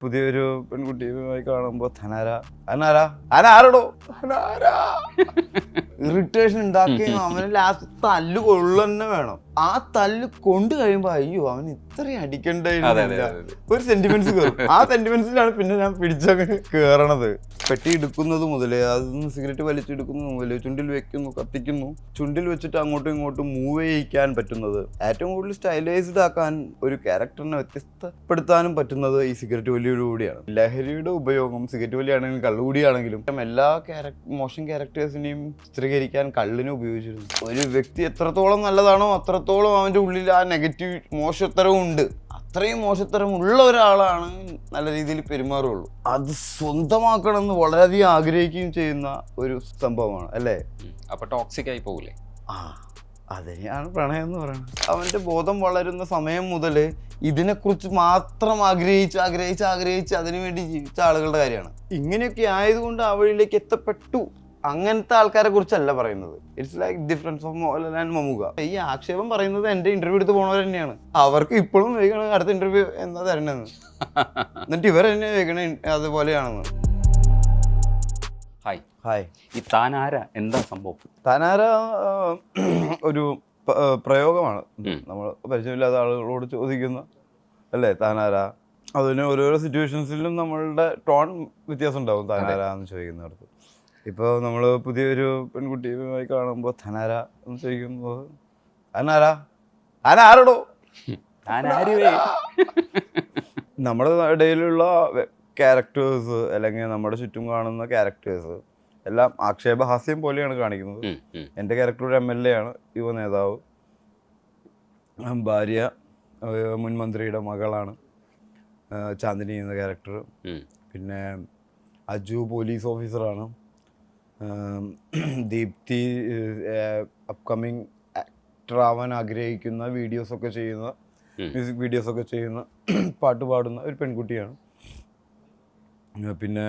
പുതിയൊരു പെൺകുട്ടിയുമായി കാണുമ്പോൾ അനാരാടോ ഇറിറ്റേഷൻ ഉണ്ടാക്കുകയും അവന് ലാസ്റ്റ് തല്ല് കൊള്ളുന്നെ വേണം. ആ തല്ല് കൊണ്ട് കഴിയുമ്പോ അയ്യോ അവൻ ഇത്രയും അടിക്കണ്ടായിരുന്നില്ല, ഒരു സെന്റിമെന്റ്സ് കയറും. ആ സെന്റിമെന്റ്സിലാണ് പിന്നെ ഞാൻ പിടിച്ചങ്ങനെ കേറണത്. പെട്ടി എടുക്കുന്നത് മുതലേ, അതൊന്ന് സിഗരറ്റ് വലിച്ചെടുക്കുന്നത് മുതലേ, ചുണ്ടിൽ വെക്കുന്നു, കത്തിക്കുന്നു, ചുണ്ടിൽ വെച്ചിട്ട് അങ്ങോട്ടും ഇങ്ങോട്ടും മൂവ് ചെയ്യിക്കാൻ പറ്റുന്നത്, ഏറ്റവും കൂടുതൽ സ്റ്റൈലൈസ്ഡ് ആക്കാൻ ഒരു ക്യാരക്ടറിനെ വ്യത്യസ്തപ്പെടുത്താനും പറ്റുന്നത് ഈ സിഗരറ്റ് വലിയോടുകൂടിയാണ്. ലഹരിയുടെ ഉപയോഗം സിഗരറ്റ് വലിയാണെങ്കിലും കള്ളുകൂടിയാണെങ്കിലും എല്ലാ മോശം ക്യാരക്ടേഴ്സിനെയും ചിത്രീകരിക്കാൻ കള്ളിനെ ഉപയോഗിച്ചിരുന്നു. ഒരു വ്യക്തി എത്രത്തോളം നല്ലതാണോ അത്രത്തോളം അവൻ്റെ ഉള്ളിൽ ആ നെഗറ്റീവ് മോശത്തരവും ഉണ്ട്. അത്രയും മോശത്തരം ഉള്ള ഒരാളാണ് നല്ല രീതിയിൽ പെരുമാറുള്ളൂ. അത് സ്വന്തമാക്കണം എന്ന് വളരെയധികം ആഗ്രഹിക്കുകയും ചെയ്യുന്ന ഒരു സംഭവമാണ് അല്ലേ? അപ്പൊ ടോക്സിക് ആയി പോകില്ലേ? അതിനെയാണ് പ്രണയം എന്ന് പറയുന്നത്. അവൻ്റെ ബോധം വളരുന്ന സമയം മുതൽ ഇതിനെക്കുറിച്ച് മാത്രം ആഗ്രഹിച്ച് അതിനുവേണ്ടി ജീവിച്ച ആളുകളുടെ കാര്യമാണ്. ഇങ്ങനെയൊക്കെ ആയതുകൊണ്ട് ആ വഴിയിലേക്ക് എത്തപ്പെട്ടു. അങ്ങനത്തെ ആൾക്കാരെ കുറിച്ചല്ല പറയുന്നത്. It's like difference of Mohanlal and Mammukka. ഈ ആക്ഷേപം പറയുന്നത് എൻ്റെ ഇന്റർവ്യൂ എടുത്ത് പോണവർ തന്നെയാണ്. അവർക്ക് ഇപ്പോഴും വൈകണം അടുത്ത ഇന്റർവ്യൂ എന്താ തരണമെന്ന്, എന്നിട്ട് ഇവർ തന്നെ വൈകണ അതുപോലെയാണെന്ന്. ഹായ്, ഈ താനാര എന്താ സംഭവം? താനാര ഒരു പ്രയോഗമാണ്. നമ്മൾ പരിചയമില്ലാത്ത ആളുകളോട് ചോദിക്കുന്ന അല്ലേ താനാര. അതിന് ഓരോരോ സിറ്റുവേഷൻസിലും നമ്മളുടെ ടോൺ വ്യത്യാസം ഉണ്ടാവും താനാര എന്ന് ചോദിക്കുന്നിടത്ത്. ഇപ്പോൾ നമ്മൾ പുതിയൊരു പെൺകുട്ടിയുമായി കാണുമ്പോൾ തനാര എന്ന് ചോദിക്കുമ്പോൾ അനാരാടോ നമ്മുടെ ഇടയിലുള്ള ക്യാരക്ടേഴ്സ് അല്ലെങ്കിൽ നമ്മുടെ ചുറ്റും കാണുന്ന ക്യാരക്ടേഴ്സ് എല്ലാം ആക്ഷേപഹാസ്യം പോലെയാണ് കാണിക്കുന്നത്. എൻ്റെ ക്യാരക്ടർ ഒരു MLA ആണ്, യുവ നേതാവ്, ഭാര്യ മുൻ മന്ത്രിയുടെ മകളാണ് ചാന്ദിനി എന്ന ക്യാരക്ടർ. പിന്നെ അജു പോലീസ് ഓഫീസറാണ്. ദീപ്തി അപ്കമിങ് ആക്ടർ ആവാൻ ആഗ്രഹിക്കുന്ന വീഡിയോസൊക്കെ ചെയ്യുന്ന, മ്യൂസിക് വീഡിയോസൊക്കെ ചെയ്യുന്ന, പാട്ട് പാടുന്ന ഒരു പെൺകുട്ടിയാണ്. പിന്നെ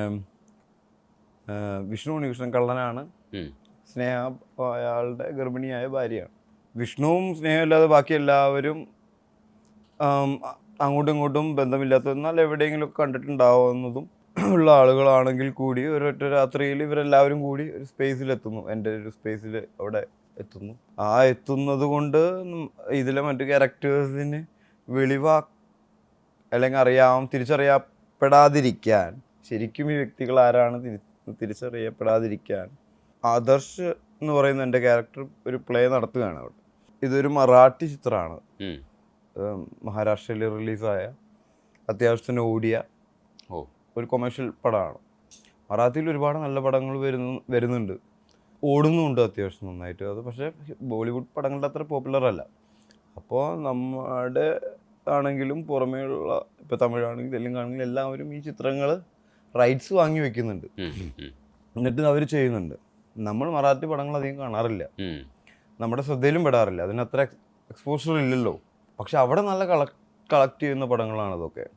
വിഷ്ണു ഉണ്ണികൃഷ്ണൻ കള്ളനാണ്. സ്നേഹ അയാളുടെ ഗർഭിണിയായ ഭാര്യയാണ്. വിഷ്ണുവും സ്നേഹമില്ലാതെ ബാക്കി എല്ലാവരും അങ്ങോട്ടും ഇങ്ങോട്ടും ബന്ധമില്ലാത്ത, എന്നാൽ എവിടെയെങ്കിലുമൊക്കെ കണ്ടിട്ടുണ്ടാവുന്നതും ഉള്ള ആളുകളാണെങ്കിൽ കൂടി ഒരൊറ്റ രാത്രിയിൽ ഇവരെല്ലാവരും കൂടി ഒരു സ്പേസിലെത്തുന്നു. എൻ്റെ ഒരു സ്പേസിൽ അവിടെ എത്തുന്നു. ആ എത്തുന്നത് കൊണ്ട് ഇതിലെ മറ്റു ക്യാരക്ടേഴ്സിന് അല്ലെങ്കിൽ തിരിച്ചറിയപ്പെടാതിരിക്കാൻ, ശരിക്കും ഈ വ്യക്തികൾ ആരാണ് തിരിച്ചറിയപ്പെടാതിരിക്കാൻ ആദർശ് എന്ന് പറയുന്ന എൻ്റെ ക്യാരക്ടർ ഒരു പ്ലേ നടത്തുകയാണ് അവിടെ. ഇതൊരു മറാഠി ചിത്രമാണ്, മഹാരാഷ്ട്രയിൽ റിലീസായ, അത്യാവശ്യത്തിന് ഓടിയ ഒരു കൊമേഴ്ഷ്യൽ പടമാണ്. മറാത്തിയിൽ ഒരുപാട് നല്ല പടങ്ങൾ വരുന്നുണ്ട്, ഓടുന്നുമുണ്ട് അത്യാവശ്യം നന്നായിട്ട്. അത് പക്ഷേ ബോളിവുഡ് പടങ്ങളുടെ അത്ര പോപ്പുലർ അല്ല. അപ്പോൾ നമ്മുടെ ആണെങ്കിലും പുറമേയുള്ള, ഇപ്പോൾ തമിഴാണെങ്കിലും തെലുങ്കാണെങ്കിലും എല്ലാവരും ഈ ചിത്രങ്ങൾ റൈറ്റ്സ് വാങ്ങി വെക്കുന്നുണ്ട്, എന്നിട്ട് അവർ ചെയ്യുന്നുണ്ട്. നമ്മൾ മറാത്തി പടങ്ങൾ അധികം കാണാറില്ല, നമ്മുടെ ശ്രദ്ധയിലും പെടാറില്ല, അതിനത്ര എക്സ്പോഷർ ഇല്ലല്ലോ. പക്ഷെ അവിടെ നല്ല കളക്ട് ചെയ്യുന്ന പടങ്ങളാണ് അതൊക്കെ.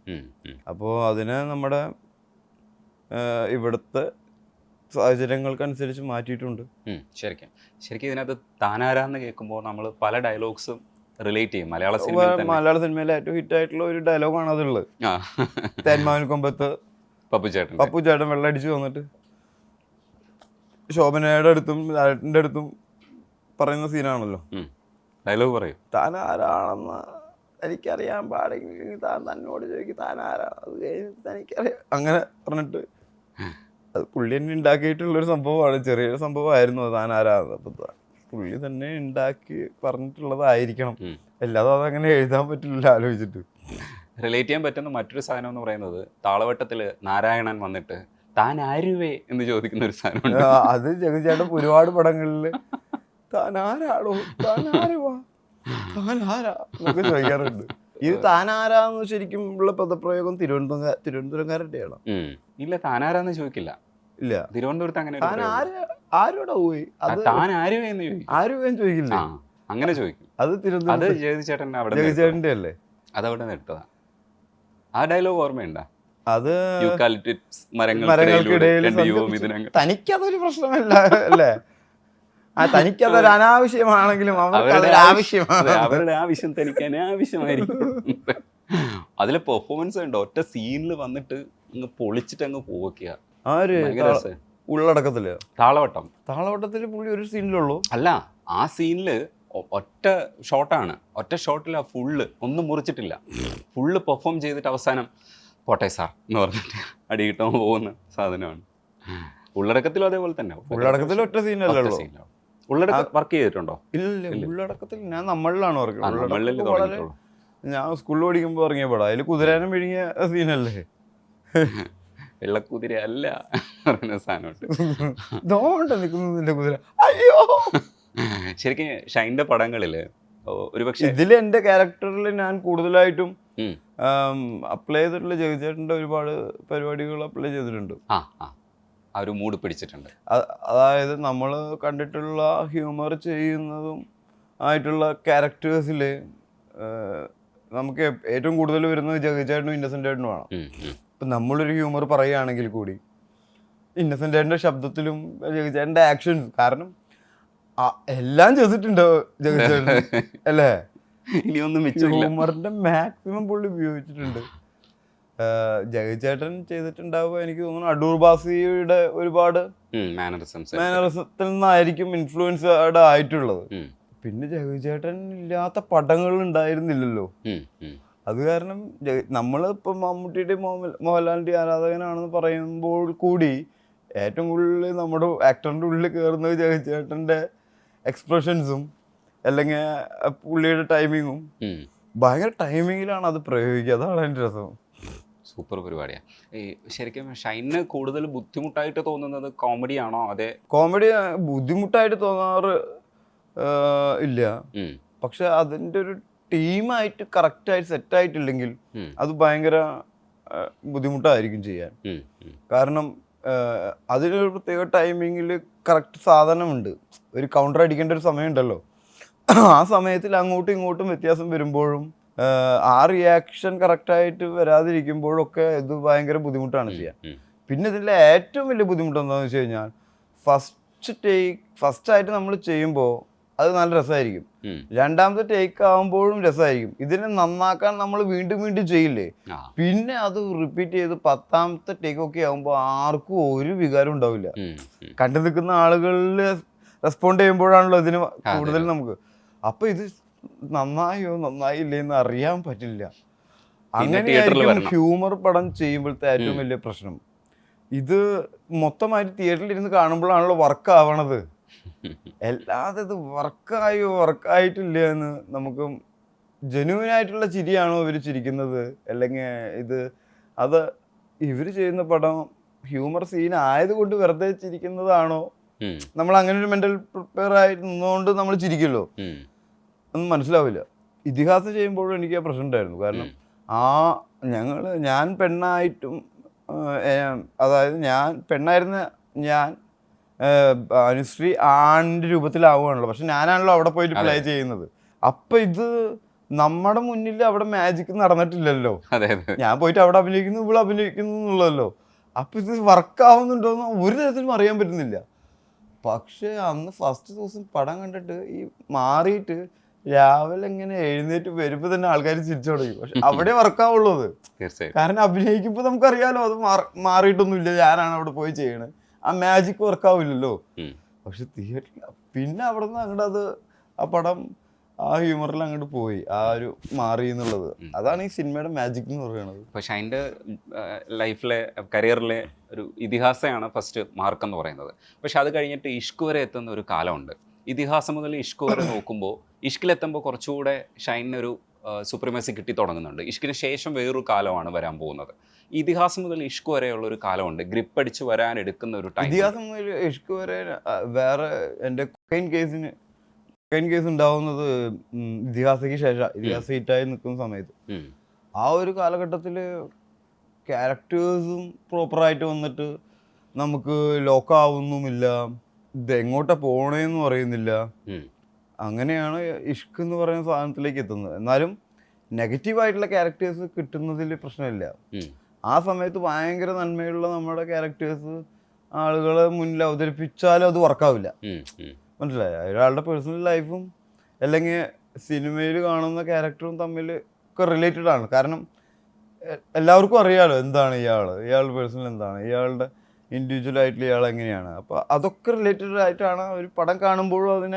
അപ്പോൾ അതിനെ നമ്മുടെ ഇവിടുത്തെ സാഹചര്യങ്ങൾക്കനുസരിച്ച് മാറ്റിയിട്ടുണ്ട്. ശരിക്കും ഇതിനകത്ത് താനാരാന്ന് കേൾക്കുമ്പോൾ നമ്മൾ പല ഡയലോഗ്സും റിലേറ്റ് ചെയ്യും. മലയാള സിനിമയിലെ ഏറ്റവും ഹിറ്റ് ആയിട്ടുള്ള ഒരു ഡയലോഗാണ് അതുള്ളത്. തേന്മാവിൻ കൊമ്പത്ത് പപ്പു ചേട്ടൻ വെള്ളടിച്ച് വന്നിട്ട് ശോഭനയുടെ അടുത്തും ലാലേട്ടൻ്റെ അടുത്തും പറയുന്ന സീനാണല്ലോ. ഡയലോഗ് പറയും, താൻ ആരാണെന്ന് എനിക്കറിയാൻ പാടെങ്കിൽ താൻ തന്നോട് ചോദിക്കും താൻ ആരാ, അത് കഴിഞ്ഞിട്ട് എനിക്കറിയാം, അങ്ങനെ പറഞ്ഞിട്ട് അത് പുള്ളി തന്നെ ഉണ്ടാക്കിയിട്ടുള്ളൊരു സംഭവമാണ്. ചെറിയൊരു സംഭവമായിരുന്നു താൻ ആരാന്ന്. അപ്പം പുള്ളി തന്നെ ഉണ്ടാക്കി പറഞ്ഞിട്ടുള്ളതായിരിക്കണം, അല്ലാതെ അതങ്ങനെ എഴുതാൻ പറ്റില്ല ആലോചിച്ചിട്ട്. റിലേറ്റ് ചെയ്യാൻ പറ്റുന്ന മറ്റൊരു സാധനം എന്ന് പറയുന്നത്, താളവട്ടത്തിൽ നാരായണൻ വന്നിട്ട് താൻ ആരുവേ എന്ന് ചോദിക്കുന്ന ഒരു സാധനം. അത് ജഗതിചേട്ടൻ ഒരുപാട് പടങ്ങളിൽ താൻ ആരാടോ, താൻ ആരുവാ, താൻ ആരാ എന്നൊക്കെ ചോദിക്കാറുണ്ട്. ഇത് താനാരാന്ന് ശരിക്കും ഉള്ള പദപ്രയോഗം തിരുവനന്തപുരംകാരുടെയാണ്. ഇല്ല, താനാരാന്ന് ചോദിക്കില്ല. ഇല്ല, തിരുവനന്തപുരത്ത് അങ്ങനെ ആരോടാ പോയി താൻ ആരുവേന്ന് ചോദിക്കില്ല, അങ്ങനെ ചോദിക്കും. അത് തിരുവനന്തപുരം ജഗതിചേട്ടൻ്റെ അല്ലേ, അതവിടെ നിർത്തതാ. ആ ഡയലോഗ് ഓർമ്മയുണ്ടാ? അത് മരങ്ങൾക്കിടയിൽ തനിക്കതൊരു പ്രശ്നമല്ല അല്ലേ? തനിക്കതൊരു അനാവശ്യമാണെങ്കിലും അവരുടെ ആവശ്യമാണ്, അവരുടെ ആവശ്യം തനിക്ക് അനാവശ്യമായിരിക്കും. അതിലെ പെർഫോമൻസ് ഉണ്ടോ, ഒറ്റ സീനിൽ വന്നിട്ട് അങ്ങ് പൊളിച്ചിട്ട് അങ്ങ് പോവുക. ആര് ഉള്ളടക്കത്തില് താളവട്ടത്തിൽ പുള്ളി ഒരു സീനിലുള്ളൂ. അല്ല, ആ സീനില് ഒറ്റ ഷോട്ടാണ്, ഒറ്റ ഷോട്ടിൽ ഫുള്ള് ഒന്നും മുറിച്ചിട്ടില്ല, ഫുള്ള് പെർഫോം ചെയ്തിട്ട് അവസാനം പോട്ടെ സാർ എന്ന് പറഞ്ഞിട്ട് അടി കിട്ടാൻ പോകുന്ന സാധനമാണ്. ഉള്ളടക്കത്തിലും അതേപോലെ തന്നെ. ഉള്ളടക്കത്തിൽ ഒറ്റ സീനല്ലോ. ഉള്ളടക്കം വർക്ക് ചെയ്തിട്ടുണ്ടോ? ഇല്ല, ഉള്ളടക്കത്തിൽ ഞാൻ നമ്മളിലാണ് വർക്ക്. ഞാൻ സ്കൂളിൽ പഠിക്കുമ്പോൾ ഇറങ്ങിയ പടം, അതിൽ കുതിരാനും വിഴുങ്ങിയ സീനല്ലേ. വെള്ളക്കുതിര അല്ല പറയുന്ന സാധനമുണ്ട്. നിൽക്കുന്നതിന്റെ കുതിര. അയ്യോ, ശരിക്കും ഷൈൻ്റെ പടങ്ങളില് ഒരുപക്ഷെ ഇതില് എന്റെ ക്യാരക്ടറിൽ ഞാൻ കൂടുതലായിട്ടും അപ്ലൈ ചെയ്തിട്ടുള്ള ജഗതിചേട്ടൻ്റെ ഒരുപാട് പരിപാടികൾ അപ്ലൈ ചെയ്തിട്ടുണ്ട്. ആ ഒരു മൂഡ് പിടിച്ചിട്ടുണ്ട്. അതായത് നമ്മൾ കണ്ടിട്ടുള്ള ഹ്യൂമർ ചെയ്യുന്നതും ആയിട്ടുള്ള ക്യാരക്ടേഴ്സിൽ നമുക്ക് ഏറ്റവും കൂടുതൽ വരുന്നത് ജഗതിചേട്ടനും ഇന്നസെൻ്റ് ചേട്ടനുമാണ്. ഇപ്പം നമ്മളൊരു ഹ്യൂമർ പറയുകയാണെങ്കിൽ കൂടി ഇന്നസെൻ്റ് ചേട്ടൻ്റെ ശബ്ദത്തിലും ജഗതിചേട്ടൻ്റെ ആക്ഷൻസ്, കാരണം എല്ലാം ചെയ്തിട്ടുണ്ടോ ജഗതിചേട്ടൻ അല്ലേ. ഇനിയൊന്നും ഹ്യൂമറിന്റെ മാക്സിമം പുള്ളി ഉപയോഗിച്ചിട്ടുണ്ട്. ജഗതിചേട്ടൻ ചെയ്തിട്ടുണ്ടാവുക എനിക്ക് തോന്നുന്നു അടൂർ ബാസിയുടെ ഒരുപാട് മാനറിസത്തിൽ നിന്നായിരിക്കും ഇൻഫ്ലുവൻസ്ഡ് ആയിട്ടുള്ളത്. പിന്നെ ജഗതിചേട്ടൻ ഇല്ലാത്ത പടങ്ങൾ ഉണ്ടായിരുന്നില്ലല്ലോ. അത് കാരണം നമ്മളിപ്പം മമ്മൂട്ടിയുടെയും മോഹൻലാലിൻ്റെയും ആരാധകനാണെന്ന് പറയുമ്പോൾ കൂടി ഏറ്റവും കൂടുതൽ നമ്മുടെ ആക്ടറിൻ്റെ ഉള്ളിൽ കയറുന്നത് ജഗതിചേട്ടൻ്റെ എക്സ്പ്രഷൻസും അല്ലെങ്കിൽ പുള്ളിയുടെ ടൈമിങ്ങും. ഭയങ്കര ടൈമിങ്ങിലാണ് അത് പ്രയോഗിക്കുക, അതാണ് എൻ്റെ രസം. സൂപ്പർ പരിപാടിയാണ്. ഈ ശരിക്കും ഷൈന് കൂടുതൽ ബുദ്ധിമുട്ടായിട്ട് തോന്നുന്നത് കോമഡി ആണോ? അതെ, കോമഡി ബുദ്ധിമുട്ടായിട്ട് തോന്നാറ് ഇല്ല. പക്ഷെ അതിൻ്റെ ഒരു ടീമായിട്ട് കറക്റ്റായിട്ട് സെറ്റായിട്ടില്ലെങ്കിൽ അത് ഭയങ്കര ബുദ്ധിമുട്ടായിരിക്കും ചെയ്യാൻ. കാരണം അതിനൊരു പ്രത്യേക ടൈമിങ്ങിൽ കറക്റ്റ് സാധനമുണ്ട്. ഒരു കൗണ്ടർ അടിക്കേണ്ട ഒരു സമയമുണ്ടല്ലോ. ആ സമയത്തിൽ അങ്ങോട്ടും ഇങ്ങോട്ടും വ്യത്യാസം വരുമ്പോഴും ആ റിയാക്ഷൻ കറക്റ്റായിട്ട് വരാതിരിക്കുമ്പോഴൊക്കെ ഇത് ഭയങ്കര ബുദ്ധിമുട്ടാണ് ചെയ്യാൻ. പിന്നെ ഇതിൻ്റെ ഏറ്റവും വലിയ ബുദ്ധിമുട്ട് എന്താണെന്ന് വെച്ച് കഴിഞ്ഞാൽ ഫസ്റ്റായിട്ട് നമ്മൾ ചെയ്യുമ്പോൾ അത് നല്ല രസമായിരിക്കും, രണ്ടാമത്തെ ടേക്ക് ആകുമ്പോഴും രസമായിരിക്കും. ഇതിനെ നന്നാക്കാൻ നമ്മൾ വീണ്ടും വീണ്ടും ചെയ്യില്ലേ, പിന്നെ അത് റിപ്പീറ്റ് ചെയ്ത് 10ാമത്തെ ടേക്ക് ഒക്കെ ആകുമ്പോൾ ആർക്കും ഒരു വികാരം ഉണ്ടാവില്ല. കണ്ടു നിൽക്കുന്ന ആളുകളിൽ റെസ്പോണ്ട് ചെയ്യുമ്പോഴാണല്ലോ ഇതിന് കൂടുതൽ നമുക്ക്. അപ്പൊ ഇത് നന്നായില്ലേ എന്ന് അറിയാൻ പറ്റില്ല. അങ്ങനെയായിരിക്കും ഹ്യൂമർ പടം ചെയ്യുമ്പോഴത്തെ ഏറ്റവും വലിയ പ്രശ്നം. ഇത് മൊത്തമായിട്ട് തിയേറ്ററിൽ ഇരുന്ന് കാണുമ്പോഴാണല്ലോ വർക്ക് ആവണത്. അല്ലാതെ ഇത് വർക്കായിട്ടില്ല എന്ന് നമുക്ക് ജെന്യുവനായിട്ടുള്ള ചിരിയാണോ ഇവർ ചിരിക്കുന്നത്, അല്ലെങ്കിൽ അത് ഇവർ ചെയ്യുന്ന പടം ഹ്യൂമർ സീൻ ആയതുകൊണ്ട് വെറുതെ ചിരിക്കുന്നതാണോ? നമ്മൾ അങ്ങനെ ഒരു മെന്റൽ പ്രിപ്പയർ ആയിട്ട് നിന്നുകൊണ്ട് നമ്മൾ ചിരിക്കുമല്ലോ, ഒന്നും മനസ്സിലാവില്ല. ഇതിഹാസം ചെയ്യുമ്പോഴും എനിക്ക് ആ പ്രശ്നം ഉണ്ടായിരുന്നു. കാരണം ഞാൻ പെണ്ണായിട്ടും, അതായത് ഞാൻ പെണ്ണായിരുന്ന ഞാൻ അനുശ്രീ ആണിൻ്റെ രൂപത്തിലാവുകയാണല്ലോ, പക്ഷെ ഞാനാണല്ലോ അവിടെ പോയിട്ട് പ്ലേ ചെയ്യുന്നത്. അപ്പം ഇത് നമ്മുടെ മുന്നിൽ അവിടെ മാജിക് നടന്നിട്ടില്ലല്ലോ. ഞാൻ പോയിട്ട് അവിടെ അഭിനയിക്കുന്നു, ഇവിടെ അഭിനയിക്കുന്നു എന്നുള്ളതല്ലോ. അപ്പം ഇത് വർക്കാവുന്നുണ്ടോയെന്ന് ഒരു തരത്തിലും അറിയാൻ പറ്റുന്നില്ല. പക്ഷെ അന്ന് ഫസ്റ്റ് ദിവസം പടം കണ്ടിട്ട് ഈ മാറിയിട്ട് രാവിലെ ഇങ്ങനെ എഴുന്നേറ്റ് വരുമ്പോൾ തന്നെ ആൾക്കാർ ചിരിച്ചു തുടങ്ങി. പക്ഷെ അവിടെ വർക്കാവുള്ളൂ അത്. കാരണം അഭിനയിക്കുമ്പോൾ നമുക്കറിയാലോ അത് മാറിയിട്ടൊന്നുമില്ല, ഞാനാണ് അവിടെ പോയി ചെയ്യണത്. ആ മാജിക് വർക്കാവില്ലല്ലോ. പക്ഷെ തിയേറ്ററിൽ പിന്നെ അവിടെ നിന്ന് അങ്ങോട്ട് ആ പടം ആ ഹ്യൂമറിൽ അങ്ങോട്ട് പോയി, ആ ഒരു മാറി എന്നുള്ളത്. അതാണ് ഈ സിനിമയുടെ മാജിക് എന്ന് പറയുന്നത്. പക്ഷെ അതിൻ്റെ ലൈഫിലെ കരിയറിലെ ഒരു ഇതിഹാസമാണ് ഫസ്റ്റ് മാർക്ക് എന്ന് പറയുന്നത്. പക്ഷെ അത് കഴിഞ്ഞിട്ട് ഇഷ്ക് വരെ എത്തുന്ന ഒരു കാലമുണ്ട്. ഇതിഹാസം മുതൽ ഇഷ്ക് വരെ നോക്കുമ്പോൾ ഇഷ്കിലെത്തുമ്പോൾ കുറച്ചുകൂടെ ഷൈനൊരു സുപ്രീമസി കിട്ടി തുടങ്ങുന്നുണ്ട്. ഇഷ്കിന് ശേഷം വേറൊരു കാലമാണ് വരാൻ പോകുന്നത്. ഇതിഹാസം മുതൽ ഇഷ്ക് വരെയുള്ള ഒരു കാലമുണ്ട്, ഗ്രിപ്പ് അടിച്ച് വരാൻ എടുക്കുന്ന ഒരു ടൈം. ഇതിഹാസം മുതൽ ഇഷ്ക് വരെ വേറെ എൻ്റെ കേസ് ഉണ്ടാവുന്നത് ഇതിഹാസയ്ക്ക് ശേഷം, ഇതിഹാസ ഹിറ്റായി നിൽക്കുന്ന സമയത്ത്. ആ ഒരു കാലഘട്ടത്തിൽ ക്യാരക്ടേഴ്സും പ്രോപ്പറായിട്ട് വന്നിട്ട് നമുക്ക് ലോക്കാവുന്നുമില്ല, ഇതെങ്ങോട്ടാ പോണേന്ന് പറയുന്നില്ല. അങ്ങനെയാണ് ഇഷ്ക് എന്ന് പറയുന്ന സാധനത്തിലേക്ക് എത്തുന്നത്. എന്നാലും നെഗറ്റീവായിട്ടുള്ള ക്യാരക്ടേഴ്സ് കിട്ടുന്നതിൽ പ്രശ്നമില്ല. ആ സമയത്ത് ഭയങ്കര നന്മയുള്ള നമ്മുടെ ക്യാരക്ടേഴ്സ് ആളുകളെ മുന്നിൽ അവതരിപ്പിച്ചാലും അത് വർക്കാവില്ല. മനസ്സിലായോ? ഒരാളുടെ പേഴ്സണൽ ലൈഫും അല്ലെങ്കിൽ സിനിമയിൽ കാണുന്ന ക്യാരക്ടറും തമ്മിൽ ഒക്കെ റിലേറ്റഡ് ആണ്. കാരണം എല്ലാവർക്കും അറിയാലോ എന്താണ് ഇയാളുടെ പേഴ്സണൽ എന്താണ്, ഇയാളുടെ ഇൻഡിവിജ്വൽ ആയിട്ടുള്ള ഇയാൾ എങ്ങനെയാണ്. അപ്പോൾ അതൊക്കെ റിലേറ്റഡ് ആയിട്ടാണ് ഒരു പടം കാണുമ്പോഴും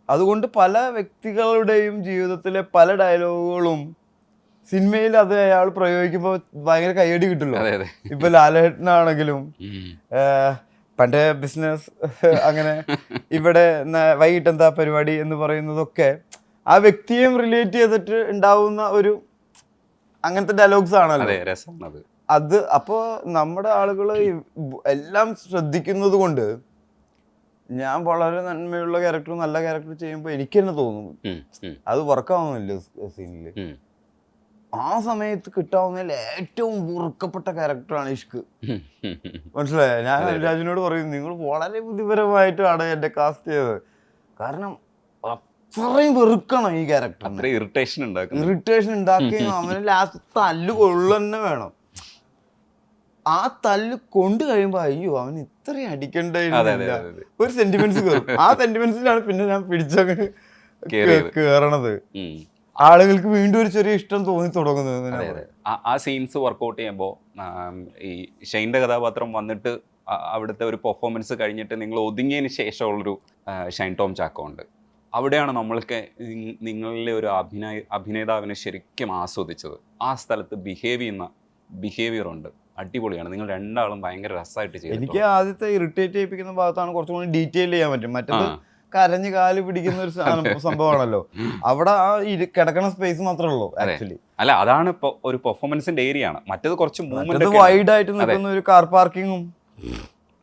അതുകൊണ്ട് പല വ്യക്തികളുടെയും ജീവിതത്തിലെ പല ഡയലോഗുകളും സിനിമയിൽ അത് അയാൾ പ്രയോഗിക്കുമ്പോൾ ഭയങ്കര കയ്യടി കിട്ടുമല്ലോ. ഇപ്പൊ ലാലേട്ടനാണെങ്കിലും പണ്ടേ ബിസിനസ് അങ്ങനെ ഇവിടെ വൈകിട്ട് എന്താ പരിപാടി എന്ന് പറയുന്നതൊക്കെ ആ വ്യക്തിയെയും റിലേറ്റ് ചെയ്തിട്ട് ഉണ്ടാവുന്ന ഒരു അങ്ങനത്തെ ഡയലോഗ്സ് ആണല്ലോ അത്. അപ്പോൾ നമ്മുടെ ആളുകൾ എല്ലാം ശ്രദ്ധിക്കുന്നത് കൊണ്ട് ഞാൻ വളരെ നന്മയുള്ള ക്യാരക്ടർ നല്ല ക്യാരക്ടർ ചെയ്യുമ്പോൾ എനിക്ക് തന്നെ തോന്നുന്നു അത് വർക്കാവുന്നില്ല സീനിൽ. ആ സമയത്ത് കിട്ടാവുന്നതിൽ ഏറ്റവും ഉറക്കപ്പെട്ട ക്യാരക്ടറാണ് ഇഷ്ക്. മനസ്സിലായ? ഞാൻ രാജുവിനോട് പറയും, നിങ്ങൾ വളരെ ബുദ്ധിപരമായിട്ടാണ് എന്നെ കാസ്റ്റ് ചെയ്തത്. കാരണം അത്രയും വെറുക്കണം ഈ ക്യാരക്ടർ, ഇറിറ്റേഷൻ ഉണ്ടാക്കുകയും അവന് ലാസ്റ്റ് തല്ല് കൊള്ളുന്നെ വേണം. ആ തല്ല് കൊണ്ട് കഴിയുമ്പോ അയ്യോ അവൻ ഇത്രയും അടിക്കണ്ടായിരുന്നില്ല, ഒരു സെന്റിമെന്റ്സ് കയറും. ആ സെന്റിമെന്റ്സിലാണ് പിന്നെ ഞാൻ പിടിച്ചങ്ങ് കേറണത്. ആളുകൾക്ക് വീണ്ടും ഒരു ചെറിയ ഇഷ്ടം തോന്നി തുടങ്ങുന്നത്. ആ സീൻസ് വർക്ക്ഔട്ട് ചെയ്യുമ്പോൾ ഈ ഷൈൻ്റെ കഥാപാത്രം വന്നിട്ട് അവിടുത്തെ ഒരു പെർഫോമൻസ് കഴിഞ്ഞിട്ട് നിങ്ങൾ ഒതുങ്ങിയതിന് ശേഷമുള്ളൊരു ഷൈൻ ടോം ചാക്കോ ഉണ്ട്. അവിടെയാണ് നമ്മൾക്ക് നിങ്ങളിലെ ഒരു അഭിനേതാവിനെ ശരിക്കും ആസ്വദിച്ചത്. ആ സ്ഥലത്ത് ബിഹേവിയർ ഉണ്ട്, അടിപൊളിയാണ്. നിങ്ങൾ രണ്ടാളും ഭയങ്കര രസമായിട്ട് ചെയ്തു. എനിക്ക് ആദ്യത്തെ ഇറിറ്റേറ്റ് ചെയ്യിപ്പിക്കുന്ന ഭാഗത്താണ് കുറച്ചും കൂടി ഡീറ്റെയിൽ ചെയ്യാൻ പറ്റും. മറ്റേത് കരഞ്ഞ് കാല് പിടിക്കുന്ന ഒരു സംഭവമാണല്ലോ. അവിടെ ആ കിടക്കണ സ്പേസ് മാത്രമേ ഉള്ളൂ ആക്ച്വലി. അല്ല, അതാണ് ഇപ്പൊ ഒരു പെർഫോമൻസിന്റെ ഏരിയ ആണ്. മറ്റേത് കുറച്ച് വൈഡ് ആയിട്ട് നിൽക്കുന്ന ഒരു കാർ പാർക്കിങ്ങും,